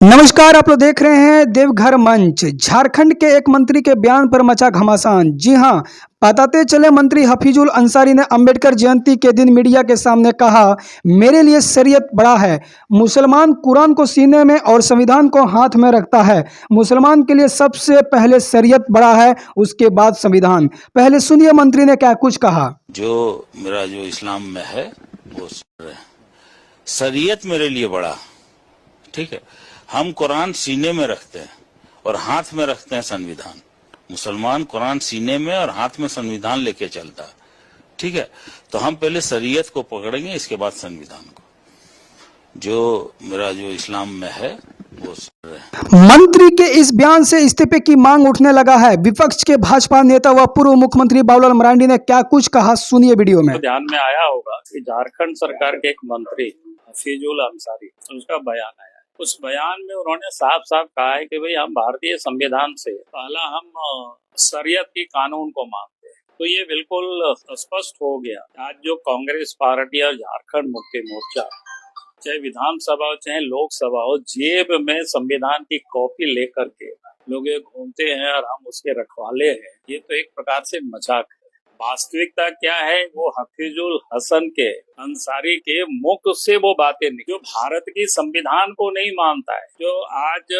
नमस्कार, आप लोग देख रहे हैं देवघर मंच। झारखंड के एक मंत्री के बयान पर मचा घमासान। जी हां, बताते चले मंत्री हफीजुल अंसारी ने अंबेडकर जयंती के दिन मीडिया के सामने कहा, मेरे लिए शरीयत बड़ा है। मुसलमान कुरान को सीने में और संविधान को हाथ में रखता है। मुसलमान के लिए सबसे पहले शरीयत बड़ा है, उसके बाद संविधान। पहले सुनिए मंत्री ने क्या कुछ कहा। जो मेरा जो इस्लाम में है वो शरीयत मेरे लिए बड़ा, ठीक है। हम कुरान सीने में रखते हैं और हाथ में रखते हैं संविधान। मुसलमान कुरान सीने में और हाथ में संविधान लेके चलता है, ठीक है। तो हम पहले शरीयत को पकड़ेंगे, इसके बाद संविधान को। जो मेरा जो इस्लाम में है वो मंत्री के इस बयान से इस्तीफे की मांग उठने लगा है। विपक्ष के भाजपा नेता व पूर्व मुख्यमंत्री बाबूलाल मरांडी ने क्या कुछ कहा, सुनिए वीडियो में। तो ध्यान में आया होगा कि झारखंड सरकार के एक मंत्री हफीजुल अंसारी, उनका बयान आया। उस बयान में उन्होंने साफ साफ कहा है कि भाई हम भारतीय संविधान से पहला हम शरीयत की कानून को मानते हैं। तो ये बिल्कुल स्पष्ट हो गया। आज जो कांग्रेस पार्टी और झारखंड मुक्ति मोर्चा, चाहे विधानसभा हो चाहे लोकसभा हो, जेब में संविधान की कॉपी लेकर के लोग ये घूमते हैं और हम उसके रखवाले हैं, ये तो एक प्रकार से मजाक है। वास्तविकता क्या है, वो हफीजुल हसन के अंसारी के मुख से वो बातें नहीं, जो भारत की संविधान को नहीं मानता है। जो आज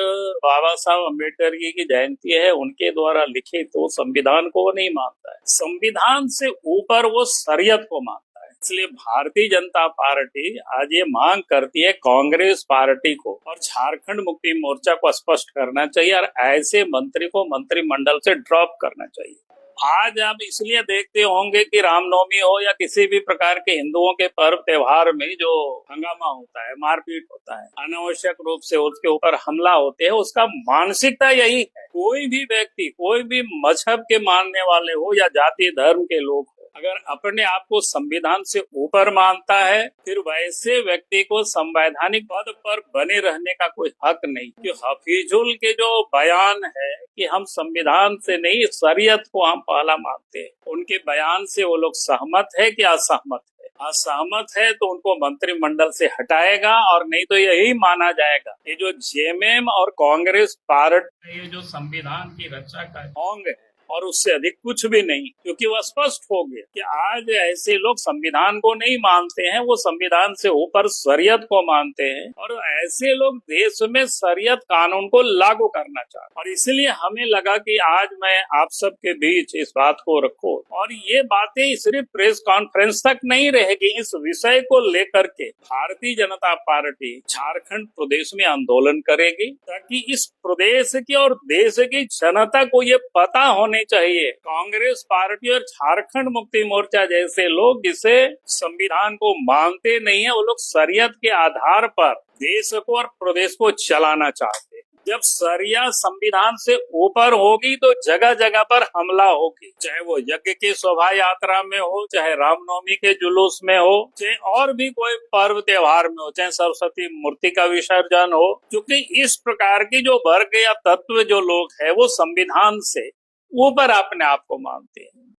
बाबा साहब अम्बेडकर की जयंती है, उनके द्वारा लिखित तो संविधान को नहीं मानता है। संविधान से ऊपर वो शरीयत को मानता है। इसलिए भारतीय जनता पार्टी आज ये मांग करती है कांग्रेस पार्टी को और झारखंड मुक्ति मोर्चा को स्पष्ट करना चाहिए और ऐसे मंत्री को मंत्रिमंडल से ड्रॉप करना चाहिए। आज आप इसलिए देखते होंगे कि रामनवमी हो या किसी भी प्रकार के हिंदुओं के पर्व त्योहार में जो हंगामा होता है, मारपीट होता है, अनावश्यक रूप से उसके ऊपर हमला होते हैं, उसका मानसिकता यही है। कोई भी व्यक्ति, कोई भी मजहब के मानने वाले हो या जाति धर्म के लोग हो, अगर अपने आप को संविधान से ऊपर मानता है, फिर वैसे व्यक्ति को संवैधानिक पद पर बने रहने का कोई हक नहीं। कि हफीजुल के जो बयान है कि हम संविधान से नहीं शरीयत को हम पहला मानते हैं, उनके बयान से वो लोग सहमत है कि असहमत है? असहमत है तो उनको मंत्रिमंडल से हटाएगा, और नहीं तो यही माना जाएगा ये जो जेएमएम और कांग्रेस पार्टी, ये जो संविधान की रक्षा का ढोंग है और उससे अधिक कुछ भी नहीं। क्योंकि वह स्पष्ट हो गया कि आज ऐसे लोग संविधान को नहीं मानते हैं, वो संविधान से ऊपर शरीयत को मानते हैं, और ऐसे लोग देश में शरीयत कानून को लागू करना चाहते हैं। और इसलिए हमें लगा कि आज मैं आप सबके बीच इस बात को रखूं, और ये बातें सिर्फ प्रेस कॉन्फ्रेंस तक नहीं रहेगी। इस विषय को लेकर के भारतीय जनता पार्टी झारखंड प्रदेश में आंदोलन करेगी, ताकि इस प्रदेश की और देश की जनता को ये पता होने चाहिए, कांग्रेस पार्टी और झारखंड मुक्ति मोर्चा जैसे लोग जिसे संविधान को मानते नहीं है, वो लोग शरीयत के आधार पर देश को और प्रदेश को चलाना चाहते हैं। जब शरिया संविधान से ऊपर होगी तो जगह जगह पर हमला होगी, चाहे वो यज्ञ की शोभा यात्रा में हो, चाहे रामनवमी के जुलूस में हो, चाहे और भी कोई पर्व त्योहार में हो, चाहे सरस्वती मूर्ति का विसर्जन हो। क्योंकि इस प्रकार की जो वर्ग या तत्व जो लोग है वो संविधान से ऊपर अपने आप को मानते हैं।